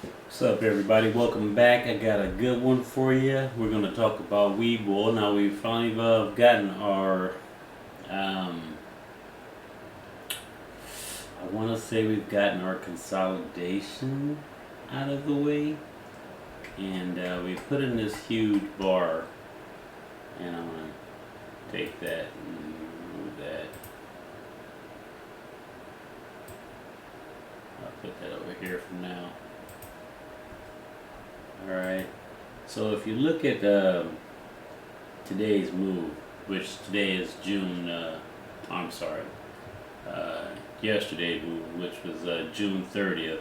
What's up, everybody? Welcome back. I got a good one for you. We're going to talk about WEBULL. Now, we've finally gotten our, I want to say we've gotten our consolidation out of the way. And we put in this huge bar. And I'm going to take that and move that. I'll put that over here for now. Alright, so if you look at today's move, which today is yesterday's move, which was June 30th.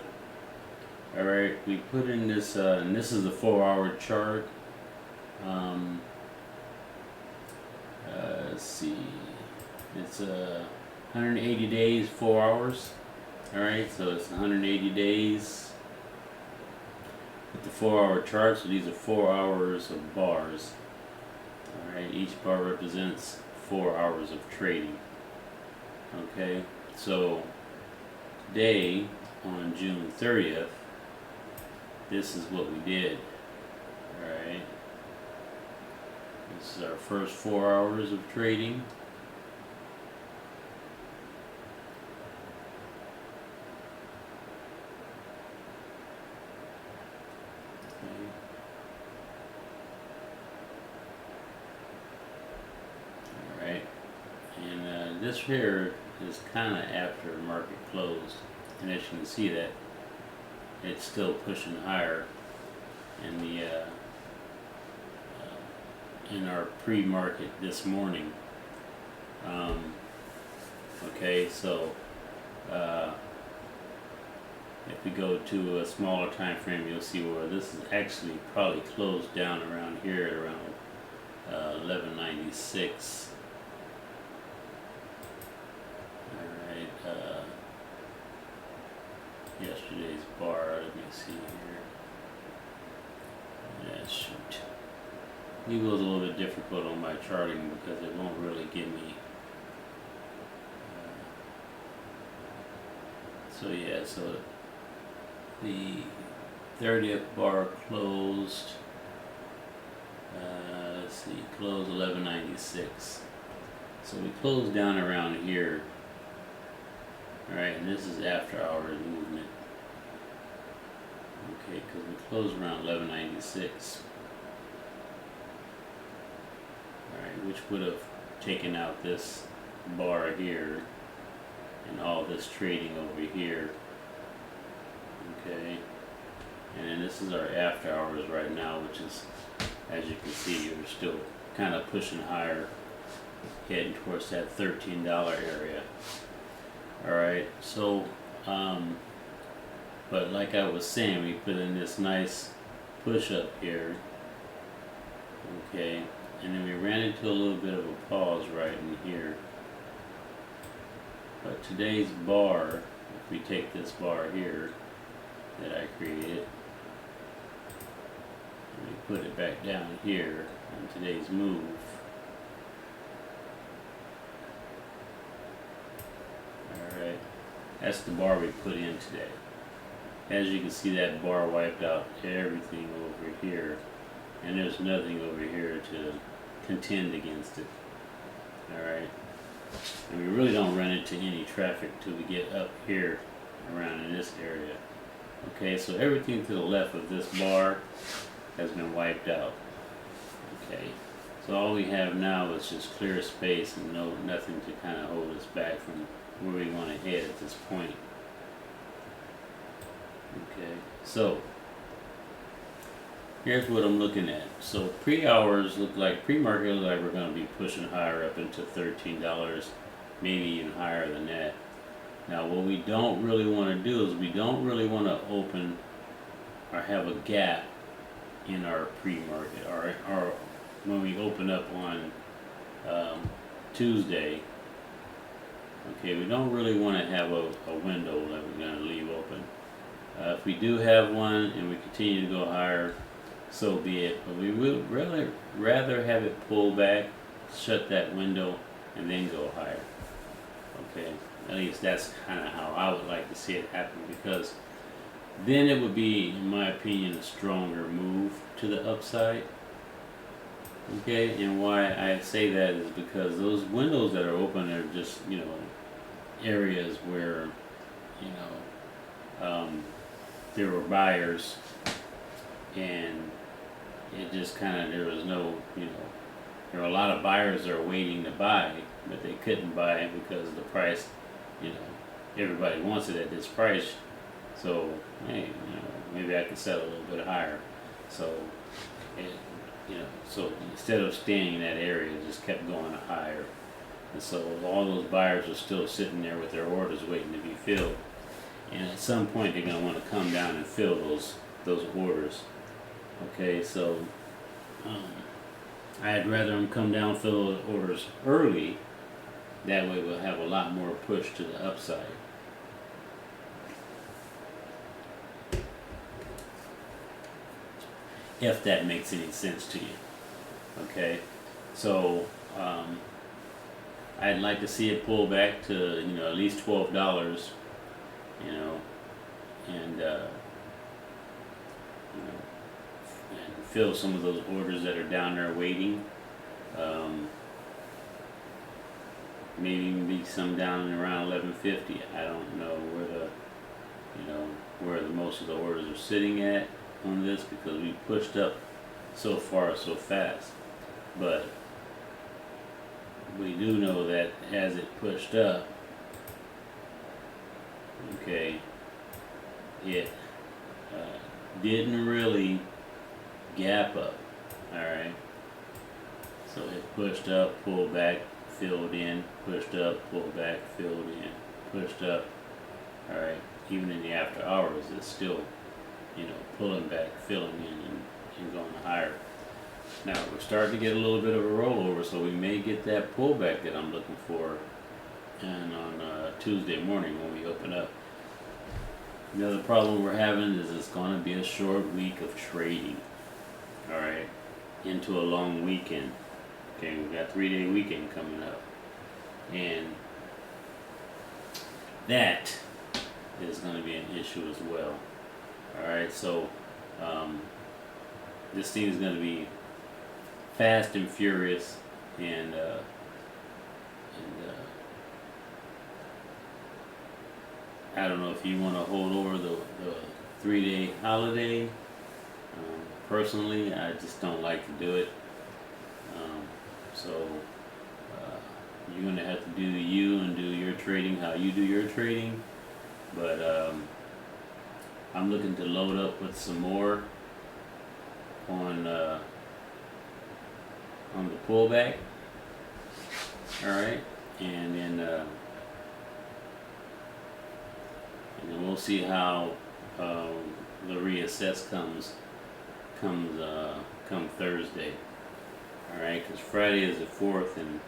Alright, we put in this, and this is the 4-hour chart. Let's see, it's 180 days, 4 hours. Alright, so it's 180 days. With the 4-hour chart, so these are 4 hours of bars. Alright, each bar represents 4 hours of trading. Okay, so today on June 30th, this is what we did. Alright, this is our first 4 hours of trading. This here is kind of after the market closed, and as you can see that it's still pushing higher in the in our pre-market this morning. Okay, so if we go to a smaller time frame, you'll see where this is actually probably closed down around here at around 1196. Yesterday's bar, let me see here. Yeah, shoot. It was a little bit difficult on my charting because it won't really give me. So yeah, so the 30th bar closed. Let's see, closed 1196. So we closed down around here. Alright, and this is after hours movement. Okay, because we closed around 1196. Alright, which would have taken out this bar here and all this trading over here. Okay, and then this is our after hours right now, which is, as you can see, we're still kind of pushing higher, heading towards that $13 area. Alright, so, but like I was saying, we put in this nice push up here, okay, and then we ran into a little bit of a pause right in here. But today's bar, if we take this bar here that I created, and we put it back down here on today's move, alright, that's the bar we put in today. As you can see, that bar wiped out everything over here, and there's nothing over here to contend against it. Alright, and we really don't run into any traffic till we get up here around in this area. Okay, so everything to the left of this bar has been wiped out. Okay, so all we have now is just clear space and nothing to kind of hold us back from where we want to head at this point. Okay, so here's what I'm looking at. So pre-hours look like, pre-market look like we're going to be pushing higher up into $13, maybe even higher than that. Now what we don't really want to do is we don't really want to open or have a gap in our pre-market, or when we open up on Tuesday. Okay, we don't really want to have a window that we're going to leave open. If we do have one and we continue to go higher, so be it. But we would rather have it pull back, shut that window, and then go higher. Okay, at least that's kind of how I would like to see it happen, because then it would be, in my opinion, a stronger move to the upside. Okay, and why I say that is because those windows that are open are just, areas where, there were buyers, and it just kind of, there was no, there were a lot of buyers that are waiting to buy, but they couldn't buy it because the price, everybody wants it at this price. So, hey, maybe I could sell a little bit higher. So, it, so instead of staying in that area, it just kept going higher. And so all those buyers are still sitting there with their orders waiting to be filled. And at some point, they're going to want to come down and fill those orders. Okay, so I'd rather them come down and fill those orders early. That way we'll have a lot more push to the upside. If that makes any sense to you. Okay, so I'd like to see it pull back to at least $12, and and fill some of those orders that are down there waiting. Maybe even be some down around 1150. I don't know where the most of the orders are sitting at on this, because we pushed up so far so fast. But we do know that as it pushed up, okay, it didn't really gap up. Alright, so it pushed up, pulled back, filled in, pushed up, pulled back, filled in, pushed up. Alright, even in the after hours, it's still pulling back, filling in, and going higher. Now we're starting to get a little bit of a rollover, so we may get that pullback that I'm looking for, and on Tuesday morning when we open up. The other problem we're having is it's going to be a short week of trading. Alright, into a long weekend. Okay, we've got 3-day weekend coming up, and that is going to be an issue as well. Alright, so this thing is going to be fast and furious, and I don't know if you want to hold over the 3-day holiday. Personally, I just don't like to do it. So you're going to have to do you and do your trading how you do your trading. But I'm looking to load up with some more on the pullback. Alright, and then we'll see how the reassess comes come Thursday. Alright, because Friday is the 4th, and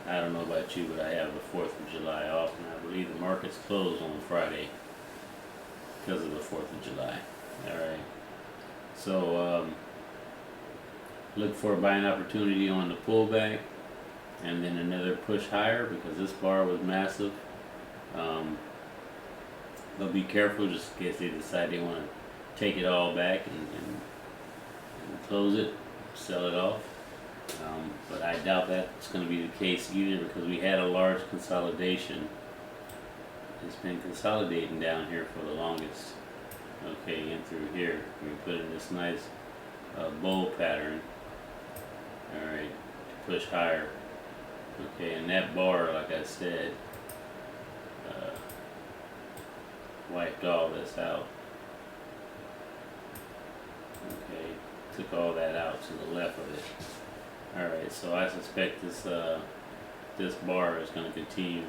I don't know about you, but I have the 4th of July off, and I believe the market's closed on Friday because of the 4th of July. Alright, so look for a buying opportunity on the pullback, and then another push higher, because this bar was massive. But be careful, just in case they decide they want to take it all back and close it, sell it off. But I doubt that's going to be the case either, because we had a large consolidation. It's been consolidating down here for the longest. Okay, in through here, we put in this nice bowl pattern. Alright, to push higher. Okay, and that bar, like I said, wiped all this out. Okay, took all that out to the left of it. Alright, so I suspect this bar is going to continue.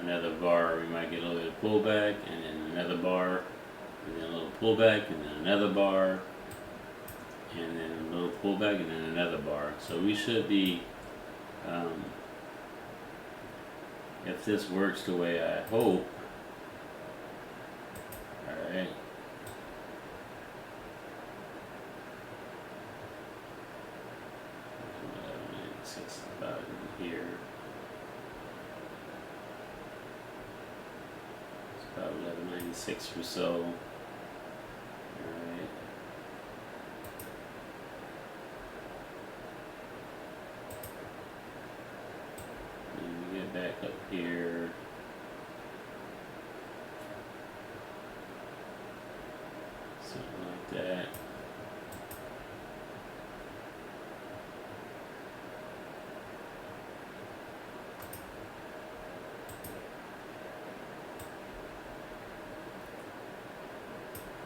Another bar, we might get a little bit of pullback, and then another bar, and then a little pullback, and then another bar, and then a little pullback, and then another bar. So we should be, if this works the way I hope, alright, about in here. It's about 11.90. 196 or so. Alright. And we get back up here. Something like that.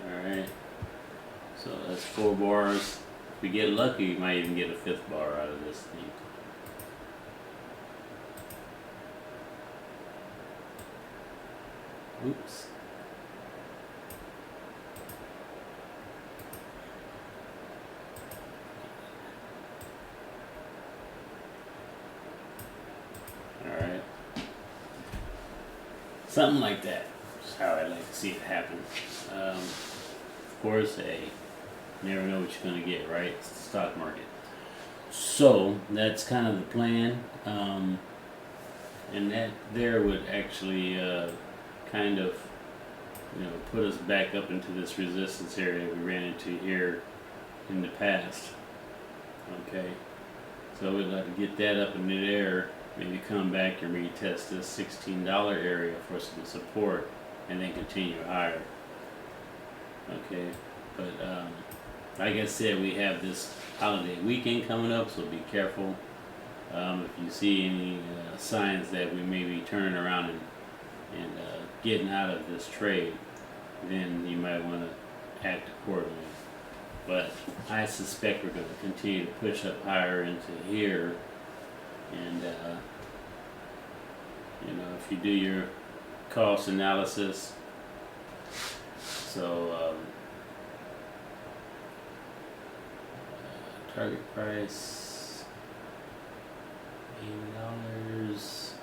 Alright, so that's 4 bars. If we get lucky, we might even get a 5th bar out of this thing. Oops. Alright. Something like that. That's how I like to see it happen. Of course, hey, you never know what you're going to get, right? It's the stock market. So, that's kind of the plan. And that there would actually kind of, put us back up into this resistance area we ran into here in the past. Okay, so we'd like to get that up in the air, maybe come back and retest this $16 area for some support, and then continue higher. Okay, but like I said, we have this holiday weekend coming up, so be careful. If you see any signs that we may be turning around and getting out of this trade, then you might want to act accordingly. But I suspect we're going to continue to push up higher into here, and if you do your cost analysis, so target price $80.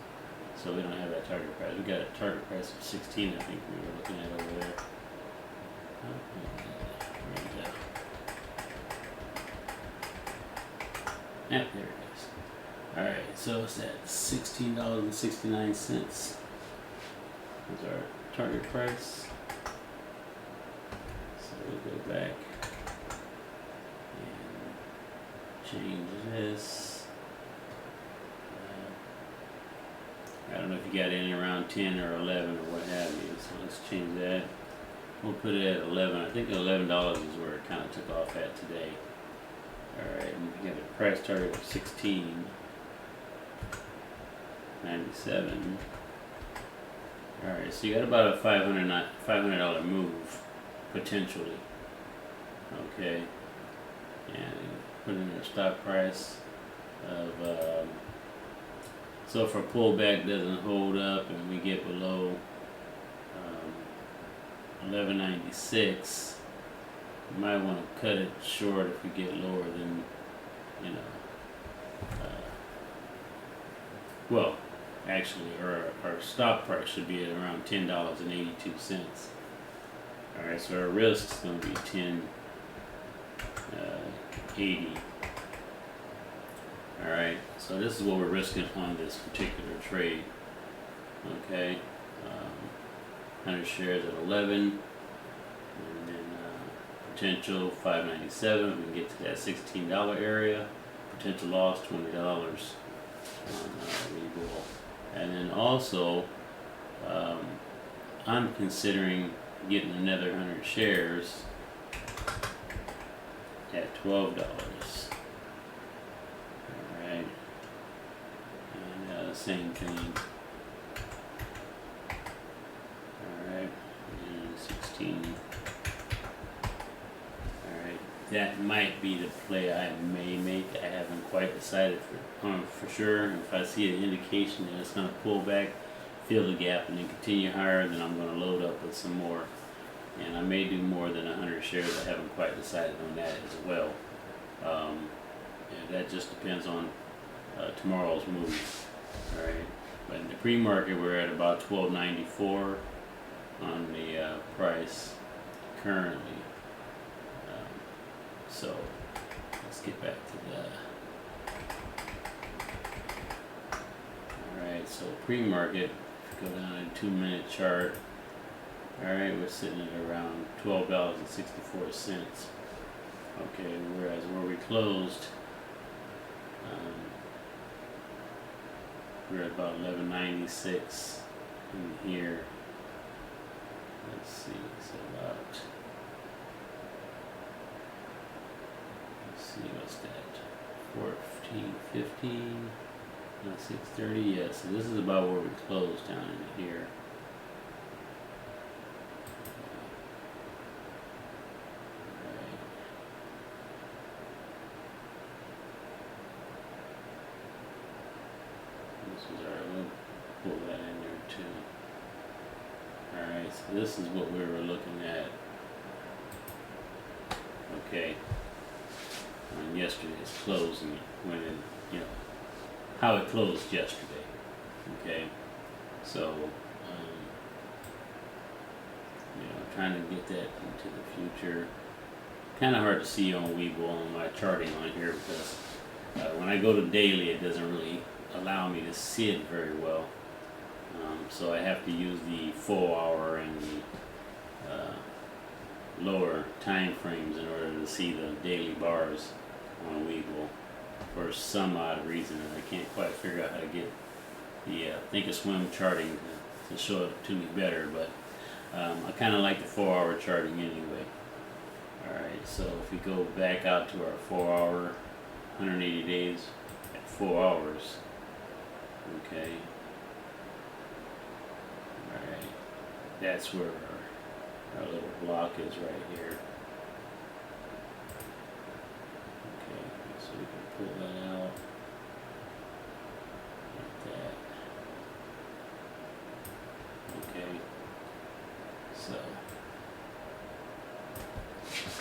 So we don't have that target price. We got a target price of 16, I think we were looking at over there. Yeah, there it is. Alright, so it's at $16.69. That's our target price. So we'll go back and change this. I don't know if you got any around 10 or 11 or what have you, so let's change that. We'll put it at 11. I think $11 is where it kind of took off at today. Alright, and we got a price target of $16.97. Alright, so you got about a $500 move, potentially. Okay, and put in our stop price of so if our pullback doesn't hold up and we get below 1196, you might want to cut it short if we get lower than, well, actually our stop price should be at around $10.82. Alright, so our risk is going to be $10.80. Alright, so this is what we're risking on this particular trade. Okay, 100 shares at 11, and then potential $5.97. We can get to that $16 area. Potential loss $20 on WEBULL. And then also, I'm considering getting another 100 shares at $12. Alright, and same thing. Alright, and 16. Alright, that might be the play I may make. I haven't quite decided for sure. If I see an indication that it's going to pull back, fill the gap, and then continue higher, then I'm going to load up with some more. And I may do more than 100 shares. I haven't quite decided on that as well. And that just depends on tomorrow's move. Alright, but in the pre-market we're at about $12.94 on the price currently. So let's get back to the. Alright, so pre-market, go down a 2-minute chart. Alright, we're sitting at around $12.64. Okay, whereas where we closed, we're at about 11.96 in here. Let's see, it's about, let's see, what's that, 14.50, not 6.30, yeah, so this is about where we closed down in here. Pull that in there too. Alright, so this is what we were looking at. Okay. On yesterday's closing, when it, you know, how it closed yesterday. Okay. So, you know, trying to get that into the future. Kind of hard to see on WEBULL on my charting on here because when I go to daily, it doesn't really allow me to see it very well. So I have to use the 4-hour and the lower time frames in order to see the daily bars on WEBULL for some odd reason, and I can't quite figure out how to get the Thinkorswim charting to show it to me better, but I kind of like the 4-hour charting anyway. Alright, so if we go back out to our 4-hour, 180 days at 4 hours, okay. Alright, that's where our little block is right here. Okay, so we can pull that out like that. Okay, so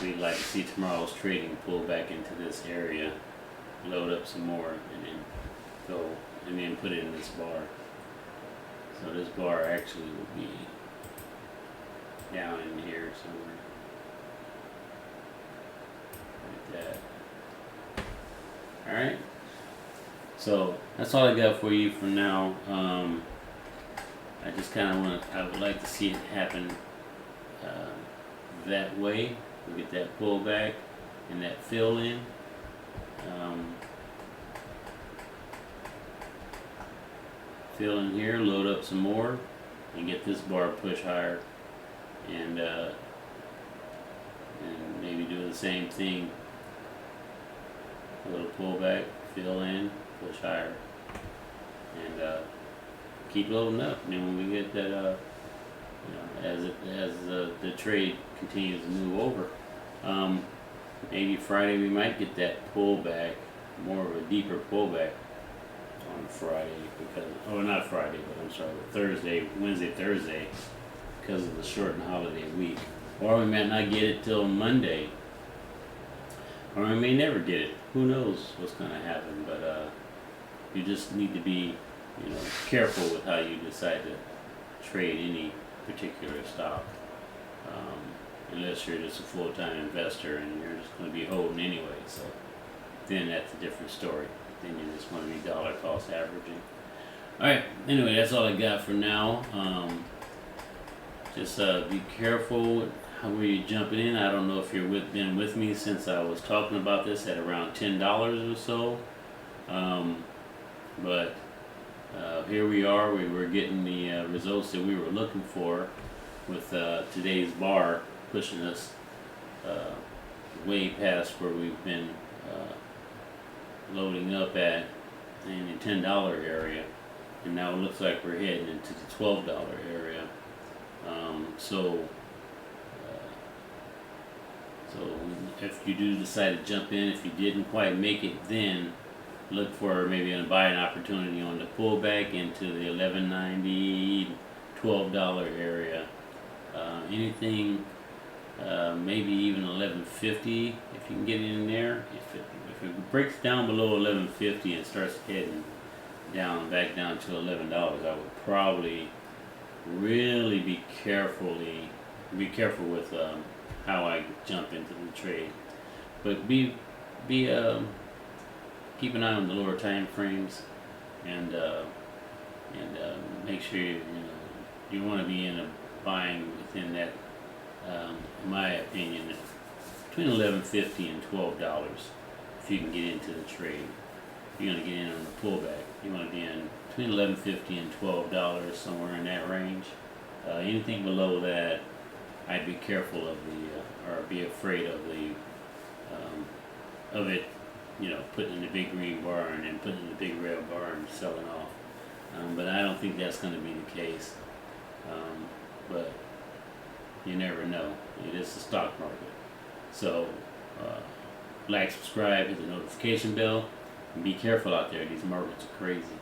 we'd like to see tomorrow's trading pull back into this area, load up some more, and then go and then put it in this bar. So this bar actually will be down in here somewhere, like that. Alright, so that's all I got for you for now. I just kind of I would like to see it happen that way. We get that pullback and that fill in. Fill in here, load up some more, and get this bar push higher, and maybe do the same thing. A little pullback, fill in, push higher, and keep loading up. And then when we get that, you know, as the trade continues to move over, maybe Friday we might get that pullback, more of a deeper pullback on Friday, because, oh, not Friday, but I'm sorry, Thursday, Wednesday, Thursday, because of the shortened holiday week. Or we might not get it till Monday, or we may never get it. Who knows what's going to happen? But you just need to be, you know, careful with how you decide to trade any particular stock, unless you're just a full-time investor and you're just going to be holding anyway. So then that's a different story. Then you just want to be dollar cost averaging. Alright, anyway, that's all I got for now. Just be careful where you're jumping in. I don't know if you've been with me since I was talking about this at around $10 or so. But here we are. We were getting the results that we were looking for with today's bar pushing us way past where we've been loading up at in the $10 area, and now it looks like we're heading into the $12 area. So if you do decide to jump in, if you didn't quite make it, then look for maybe a buying opportunity on the pullback into the $11.90, $12 area. Anything, maybe even $11.50 if you can get in there. If it breaks down below $11.50 and starts heading down, back down to $11, I would probably really be careful with how I jump into the trade. But keep an eye on the lower time frames, and make sure you want to be in buying within that, in my opinion, between $11.50 and $12 if you can get into the trade. If you're going to get in on the pullback, you want to be in between $11.50 and $12, somewhere in that range. Anything below that, I'd be careful of or be afraid of it, putting in the big green bar and then putting in the big red bar and selling off. But I don't think that's going to be the case. But you never know. It is the stock market. So, like, subscribe, hit the notification bell, and be careful out there. These markets are crazy.